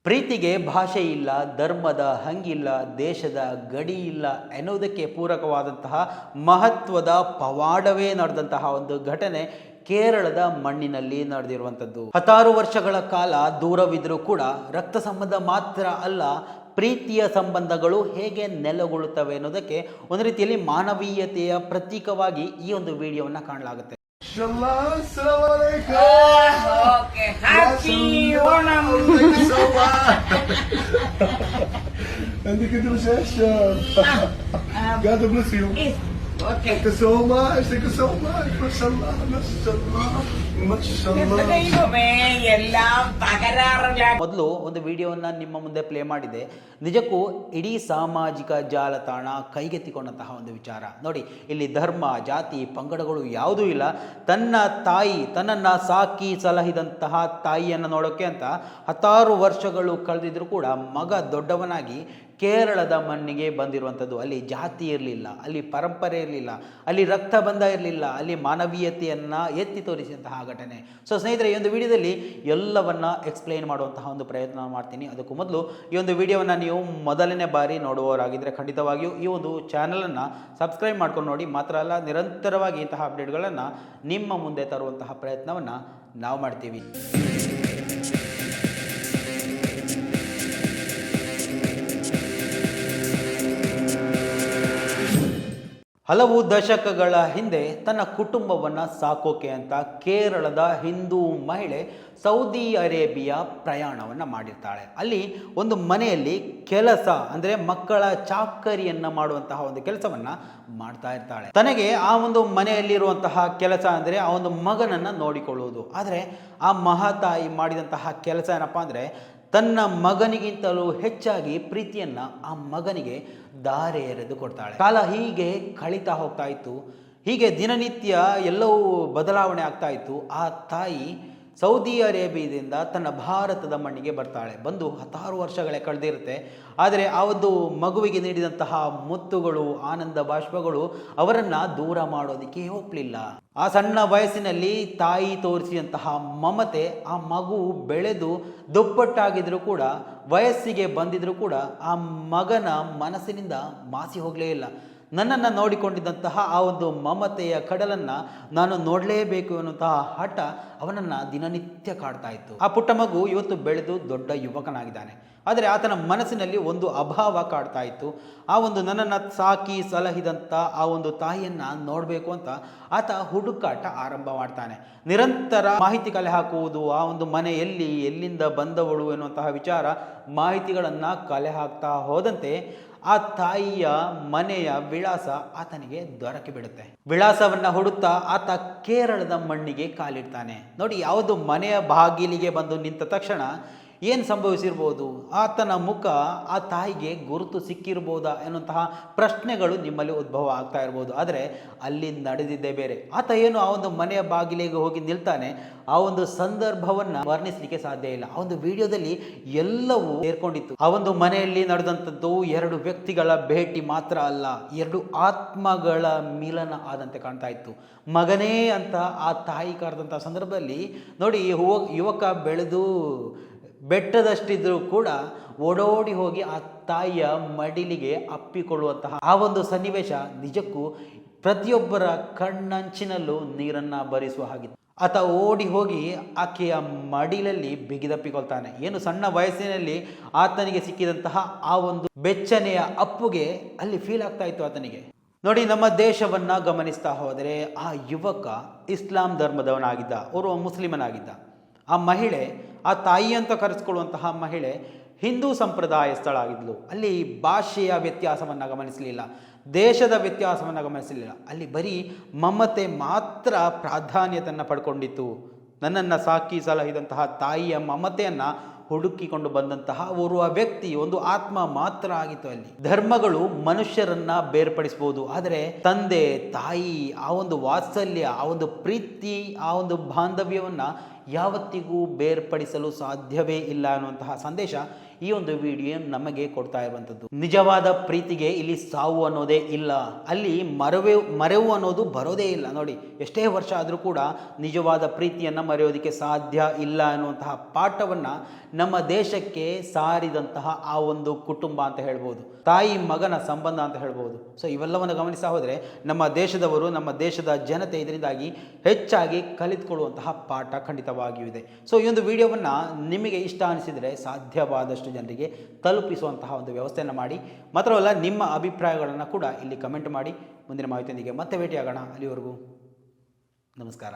ಪ್ರೀತಿಗೆ ಭಾಷೆ ಇಲ್ಲ, ಧರ್ಮದ ಹಂಗಿಲ್ಲ, ದೇಶದ ಗಡಿ ಇಲ್ಲ ಎನ್ನುವುದಕ್ಕೆ ಪೂರಕವಾದಂತಹ ಮಹತ್ವದ ಪವಾಡವೇ ನಡೆದಂತಹ ಒಂದು ಘಟನೆ ಕೇರಳದ ಮಣ್ಣಿನಲ್ಲಿ ನಡೆದಿರುವಂಥದ್ದು. 16 ವರ್ಷಗಳ ಕಾಲ ದೂರವಿದ್ರೂ ಕೂಡ ರಕ್ತ ಸಂಬಂಧ ಮಾತ್ರ ಅಲ್ಲ, ಪ್ರೀತಿಯ ಸಂಬಂಧಗಳು ಹೇಗೆ ನೆಲೆಗೊಳ್ಳುತ್ತವೆ ಅನ್ನೋದಕ್ಕೆ ಒಂದು ರೀತಿಯಲ್ಲಿ ಮಾನವೀಯತೆಯ ಪ್ರತೀಕವಾಗಿ ಈ ಒಂದು ವಿಡಿಯೋವನ್ನು ಕಾಣಲಾಗುತ್ತೆ. Okay, happy Onam. And you can do session. God bless you. Okay. Thank you so much. Thank you so much. Mashallah, mashallah, mashallah. എല്ലാം തകരാറില്ല. ಮೊದಲು ಒಂದು ವಿಡಿಯೋವನ್ನು ನಿಮ್ಮ ಮುಂದೆ ಪ್ಲೇ ಮಾಡಿದೆ. ನಿಜಕ್ಕೂ ಇಡೀ ಸಾಮಾಜಿಕ ಜಾಲತಾಣ ಕೈಗೆತ್ತಿಕೊಂಡಂತಹ ಒಂದು ವಿಚಾರ ನೋಡಿ. ಇಲ್ಲಿ ಧರ್ಮ, ಜಾತಿ, ಪಂಗಡಗಳು ಯಾವುದೂ ಇಲ್ಲ. ತನ್ನ ತಾಯಿ, ತನ್ನನ್ನು ಸಾಕಿ ಸಲಹಿದಂತಹ ತಾಯಿಯನ್ನು ನೋಡೋಕ್ಕೆ ಅಂತ 16 ವರ್ಷಗಳು ಕಳೆದಿದ್ರು ಕೂಡ ಮಗ ದೊಡ್ಡವನಾಗಿ ಕೇರಳದ ಮಣ್ಣಿಗೆ ಬಂದಿರುವಂಥದ್ದು. ಅಲ್ಲಿ ಜಾತಿ ಇರಲಿಲ್ಲ, ಅಲ್ಲಿ ಪರಂಪರೆ ಇರಲಿಲ್ಲ, ಅಲ್ಲಿ ರಕ್ತ ಬಂಧ ಇರಲಿಲ್ಲ, ಅಲ್ಲಿ ಮಾನವೀಯತೆಯನ್ನು ಎತ್ತಿ ತೋರಿಸಿದಂತಹ ಘಟನೆ. ಸೊ ಸ್ನೇಹಿತರೆ, ಈ ಒಂದು ವಿಡಿಯೋದಲ್ಲಿ ಎಲ್ಲವನ್ನ ಎಕ್ಸ್ಪ್ಲೈನ್ ಮಾಡುವಂತಹ ಒಂದು ಪ್ರಯತ್ನ ಮಾಡ್ತೀನಿ. ಅದಕ್ಕೂ ಮೊದಲು ಈ ಒಂದು ವಿಡಿಯೋವನ್ನು ನೀವು ಮೊದಲನೇ ಬಾರಿ ನೋಡುವವರಾಗಿದ್ದರೆ ಖಂಡಿತವಾಗಿಯೂ ಈ ಒಂದು ಚಾನಲನ್ನು ಸಬ್ಸ್ಕ್ರೈಬ್ ಮಾಡ್ಕೊಂಡು ನೋಡಿ. ಮಾತ್ರ ಅಲ್ಲ, ನಿರಂತರವಾಗಿ ಇಂತಹ ಅಪ್ಡೇಟ್ಗಳನ್ನು ನಿಮ್ಮ ಮುಂದೆ ತರುವಂತಹ ಪ್ರಯತ್ನವನ್ನು ನಾವು ಮಾಡ್ತೀವಿ. ಹಲವು ದಶಕಗಳ ಹಿಂದೆ ತನ್ನ ಕುಟುಂಬವನ್ನು ಸಾಕೋಕೆ ಅಂತ ಕೇರಳದ ಹಿಂದೂ ಮಹಿಳೆ ಸೌದಿ ಅರೇಬಿಯಾ ಪ್ರಯಾಣವನ್ನು ಮಾಡಿರ್ತಾಳೆ. ಅಲ್ಲಿ ಒಂದು ಮನೆಯಲ್ಲಿ ಕೆಲಸ ಅಂದರೆ ಮಕ್ಕಳ ಚಾಕರಿಯನ್ನು ಮಾಡುವಂತಹ ಒಂದು ಕೆಲಸವನ್ನು ಮಾಡ್ತಾ ಇರ್ತಾಳೆ. ತನಗೆ ಆ ಒಂದು ಮನೆಯಲ್ಲಿರುವಂತಹ ಕೆಲಸ ಅಂದರೆ ಆ ಒಂದು ಮಗನನ್ನು ನೋಡಿಕೊಳ್ಳುವುದು. ಆದರೆ ಆ ಮಹಾತಾಯಿ ಮಾಡಿದಂತಹ ಕೆಲಸ ಏನಪ್ಪ ಅಂದರೆ ತನ್ನ ಮಗನಿಗಿಂತಲೂ ಹೆಚ್ಚಾಗಿ ಪ್ರೀತಿಯನ್ನು ಆ ಮಗನಿಗೆ ದಾರೆ ಎರೆದು ಕೊಡ್ತಾಳೆ. ಕಾಲ ಹೀಗೆ ಕಳೀತಾ ಹೋಗ್ತಾ ಇತ್ತು. ಹೀಗೆ ದಿನನಿತ್ಯ ಎಲ್ಲವೂ ಬದಲಾವಣೆ ಆಗ್ತಾ ಇತ್ತು. ಆ ತಾಯಿ ಸೌದಿ ಅರೇಬಿಯಾದಿಂದ ತನ್ನ ಭಾರತದ ಮಣ್ಣಿಗೆ ಬರ್ತಾಳೆ. ಬಂದು 16 ವರ್ಷಗಳೇ ಕಳೆದಿರುತ್ತೆ. ಆದರೆ ಆ ಒಂದು ಮಗುವಿಗೆ ನೀಡಿದಂತಹ ಮುತ್ತುಗಳು, ಆನಂದ ಬಾಷ್ಪಗಳು ಅವರನ್ನು ದೂರ ಮಾಡೋದಕ್ಕೆ ಒಪ್ಪಲಿಲ್ಲ. ಆ ಸಣ್ಣ ವಯಸ್ಸಿನಲ್ಲಿ ತಾಯಿ ತೋರಿಸಿದಂತಹ ಮಮತೆ ಆ ಮಗು ಬೆಳೆದು ದುಪ್ಪಟ್ಟಾಗಿದ್ರೂ ಕೂಡ, ವಯಸ್ಸಿಗೆ ಬಂದಿದ್ರೂ ಕೂಡ ಆ ಮಗನ ಮನಸ್ಸಿನಿಂದ ಮಾಸಿ ಹೋಗಲೇ ಇಲ್ಲ. ನನ್ನನ್ನು ನೋಡಿಕೊಂಡಿದ್ದಂತಹ ಆ ಒಂದು ಮಮತೆಯ ಕಡಲನ್ನು ನಾನು ನೋಡಲೇಬೇಕು ಎನ್ನುವಂತಹ ಹಠ ಅವನನ್ನು ದಿನನಿತ್ಯ ಕಾಡ್ತಾ ಇತ್ತು. ಆ ಪುಟ್ಟ ಮಗು ಇವತ್ತು ಬೆಳೆದು ದೊಡ್ಡ ಯುವಕನಾಗಿದ್ದಾನೆ. ಆದರೆ ಆತನ ಮನಸ್ಸಿನಲ್ಲಿ ಒಂದು ಅಭಾವ ಕಾಡ್ತಾ ಇತ್ತು. ಆ ಒಂದು ನನ್ನನ್ನು ಸಾಕಿ ಸಲಹಿದಂಥ ಆ ಒಂದು ತಾಯಿಯನ್ನು ನೋಡಬೇಕು ಅಂತ ಆತ ಹುಡುಕಾಟ ಆರಂಭ ಮಾಡ್ತಾನೆ. ನಿರಂತರ ಮಾಹಿತಿ ಕಲೆ ಹಾಕುವುದು, ಆ ಒಂದು ಮನೆ ಎಲ್ಲಿಂದ ಬಂದವಳು ಎನ್ನುವಂತಹ ವಿಚಾರ ಮಾಹಿತಿಗಳನ್ನು ಕಲೆ ಹಾಕ್ತಾ ಹೋದಂತೆ ಆ ತಾಯಿಯ ಮನೆಯ ವಿಳಾಸ ಆತನಿಗೆ ದೊರಕಿ ಬಿಡುತ್ತೆ. ವಿಳಾಸವನ್ನ ಹುಡುಕ್ತಾ ಆತ ಕೇರಳದ ಮಣ್ಣಿಗೆ ಕಾಲಿಡ್ತಾನೆ. ನೋಡಿ, ಯಾವುದು ಮನೆಯ ಬಾಗಿಲಿಗೆ ಬಂದು ನಿಂತ ತಕ್ಷಣ ಏನು ಸಂಭವಿಸಿರ್ಬೋದು? ಆತನ ಮುಖ ಆ ತಾಯಿಗೆ ಗುರುತು ಸಿಕ್ಕಿರ್ಬೋದಾ ಎನ್ನುವಂತಹ ಪ್ರಶ್ನೆಗಳು ನಿಮ್ಮಲ್ಲಿ ಉದ್ಭವ ಆಗ್ತಾ ಇರ್ಬೋದು. ಆದರೆ ಅಲ್ಲಿ ನಡೆದಿದ್ದೇ ಬೇರೆ. ಆತ ಏನು ಆ ಒಂದು ಮನೆಯ ಬಾಗಿಲಿಗೆ ಹೋಗಿ ನಿಲ್ತಾನೆ, ಆ ಒಂದು ಸಂದರ್ಭವನ್ನು ವರ್ಣಿಸಲಿಕ್ಕೆ ಸಾಧ್ಯ ಇಲ್ಲ. ಆ ಒಂದು ವಿಡಿಯೋದಲ್ಲಿ ಎಲ್ಲವೂ ಸೇರ್ಕೊಂಡಿತ್ತು. ಆ ಒಂದು ಮನೆಯಲ್ಲಿ ನಡೆದಂಥದ್ದು 2 ವ್ಯಕ್ತಿಗಳ ಭೇಟಿ ಮಾತ್ರ ಅಲ್ಲ, 2 ಆತ್ಮಗಳ ಮಿಲನ ಆದಂತೆ ಕಾಣ್ತಾ ಇತ್ತು. ಮಗನೇ ಅಂತ ಆ ತಾಯಿ ಕರೆದಂಥ ಸಂದರ್ಭದಲ್ಲಿ ನೋಡಿ, ಯುವಕ ಬೆಳೆದು ಬೆಟ್ಟದಷ್ಟಿದ್ರೂ ಕೂಡ ಓಡೋಡಿ ಹೋಗಿ ಆ ತಾಯಿಯ ಮಡಿಲಿಗೆ ಅಪ್ಪಿಕೊಳ್ಳುವಂತಹ ಆ ಒಂದು ಸನ್ನಿವೇಶ ನಿಜಕ್ಕೂ ಪ್ರತಿಯೊಬ್ಬರ ಕಣ್ಣಂಚಿನಲ್ಲೂ ನೀರನ್ನು ಭರಿಸುವ ಹಾಗಿತ್ತು. ಆತ ಓಡಿ ಹೋಗಿ ಆಕೆಯ ಮಡಿಲಲ್ಲಿ ಬಿಗಿದಪ್ಪಿಕೊಳ್ತಾನೆ. ಏನು ಸಣ್ಣ ವಯಸ್ಸಿನಲ್ಲಿ ಆತನಿಗೆ ಸಿಕ್ಕಿದಂತಹ ಆ ಒಂದು ಬೆಚ್ಚನೆಯ ಅಪ್ಪುಗೆ ಅಲ್ಲಿ ಫೀಲ್ ಆಗ್ತಾ ಇತ್ತು ಆತನಿಗೆ. ನೋಡಿ, ನಮ್ಮ ದೇಶವನ್ನ ಗಮನಿಸ್ತಾ ಹೋದರೆ ಆ ಯುವಕ ಇಸ್ಲಾಂ ಧರ್ಮದವನಾಗಿದ್ದ, ಓರ್ವ ಮುಸ್ಲಿಮನಾಗಿದ್ದ. ಆ ಮಹಿಳೆ, ಆ ತಾಯಿ ಅಂತ ಕರೆಸ್ಕೊಳ್ಳುವಂತಹ ಮಹಿಳೆ ಹಿಂದೂ ಸಂಪ್ರದಾಯಸ್ಥಳಾಗಿದ್ಲು. ಅಲ್ಲಿ ಭಾಷೆಯ ವ್ಯತ್ಯಾಸವನ್ನು ಗಮನಿಸಲಿಲ್ಲ, ದೇಶದ ವ್ಯತ್ಯಾಸವನ್ನು ಗಮನಿಸಲಿಲ್ಲ. ಅಲ್ಲಿ ಬರೀ ಮಮತೆ ಮಾತ್ರ ಪ್ರಾಧಾನ್ಯತೆಯನ್ನು ಪಡ್ಕೊಂಡಿತ್ತು. ನನ್ನನ್ನು ಸಾಕಿ ಸಲಹಿದಂತಹ ತಾಯಿಯ ಮಮತೆಯನ್ನು ಹುಡುಕಿಕೊಂಡು ಬಂದಂತಹ ಓರ್ವ ವ್ಯಕ್ತಿ, ಒಂದು ಆತ್ಮ ಮಾತ್ರ ಆಗಿತ್ತು. ಅಲ್ಲಿ ಧರ್ಮಗಳು ಮನುಷ್ಯರನ್ನ ಬೇರ್ಪಡಿಸಬಹುದು, ಆದರೆ ತಂದೆ ತಾಯಿ ಆ ಒಂದು ವಾತ್ಸಲ್ಯ, ಆ ಒಂದು ಪ್ರೀತಿ, ಆ ಒಂದು ಬಾಂಧವ್ಯವನ್ನ ಯಾವತ್ತಿಗೂ ಬೇರ್ಪಡಿಸಲು ಸಾಧ್ಯವೇ ಇಲ್ಲ ಅನ್ನುವಂತಹ ಸಂದೇಶ ಈ ಒಂದು ವಿಡಿಯೋ ನಮಗೆ ಕೊಡ್ತಾ ಇರುವಂಥದ್ದು. ನಿಜವಾದ ಪ್ರೀತಿಗೆ ಇಲ್ಲಿ ಸಾವು ಅನ್ನೋದೇ ಇಲ್ಲ, ಅಲ್ಲಿ ಮರೆವು ಅನ್ನೋದು ಬರೋದೇ ಇಲ್ಲ. ನೋಡಿ, ಎಷ್ಟೇ ವರ್ಷ ಆದರೂ ಕೂಡ ನಿಜವಾದ ಪ್ರೀತಿಯನ್ನು ಮರೆಯೋದಕ್ಕೆ ಸಾಧ್ಯ ಇಲ್ಲ ಅನ್ನುವಂತಹ ಪಾಠವನ್ನು ನಮ್ಮ ದೇಶಕ್ಕೆ ಸಾರಿದಂತಹ ಆ ಒಂದು ಕುಟುಂಬ ಅಂತ ಹೇಳ್ಬೋದು, ತಾಯಿ ಮಗನ ಸಂಬಂಧ ಅಂತ ಹೇಳ್ಬೋದು. ಸೊ ಇವೆಲ್ಲವನ್ನು ಗಮನಿಸ್ತಾ ಹೋದರೆ ನಮ್ಮ ದೇಶದವರು, ನಮ್ಮ ದೇಶದ ಜನತೆ ಇದರಿಂದಾಗಿ ಹೆಚ್ಚಾಗಿ ಕಲಿತುಕೊಳ್ಳುವಂತಹ ಪಾಠ ಖಂಡಿತವಾಗಿಯೂ ಇದೆ. ಸೊ ಈ ಒಂದು ವಿಡಿಯೋವನ್ನು ನಿಮಗೆ ಇಷ್ಟ ಅನಿಸಿದರೆ ಸಾಧ್ಯವಾದಷ್ಟು ಜನರಿಗೆ ತಲುಪಿಸುವಂತಹ ಒಂದು ವ್ಯವಸ್ಥೆಯನ್ನು ಮಾಡಿ. ಮಾತ್ರವಲ್ಲ, ನಿಮ್ಮ ಅಭಿಪ್ರಾಯಗಳನ್ನು ಕೂಡ ಇಲ್ಲಿ ಕಮೆಂಟ್ ಮಾಡಿ. ಮುಂದಿನ ಮಾಹಿತಿಯೊಂದಿಗೆ ಮತ್ತೆ ಭೇಟಿಯಾಗೋಣ. ಅಲ್ಲಿವರೆಗೂ ನಮಸ್ಕಾರ.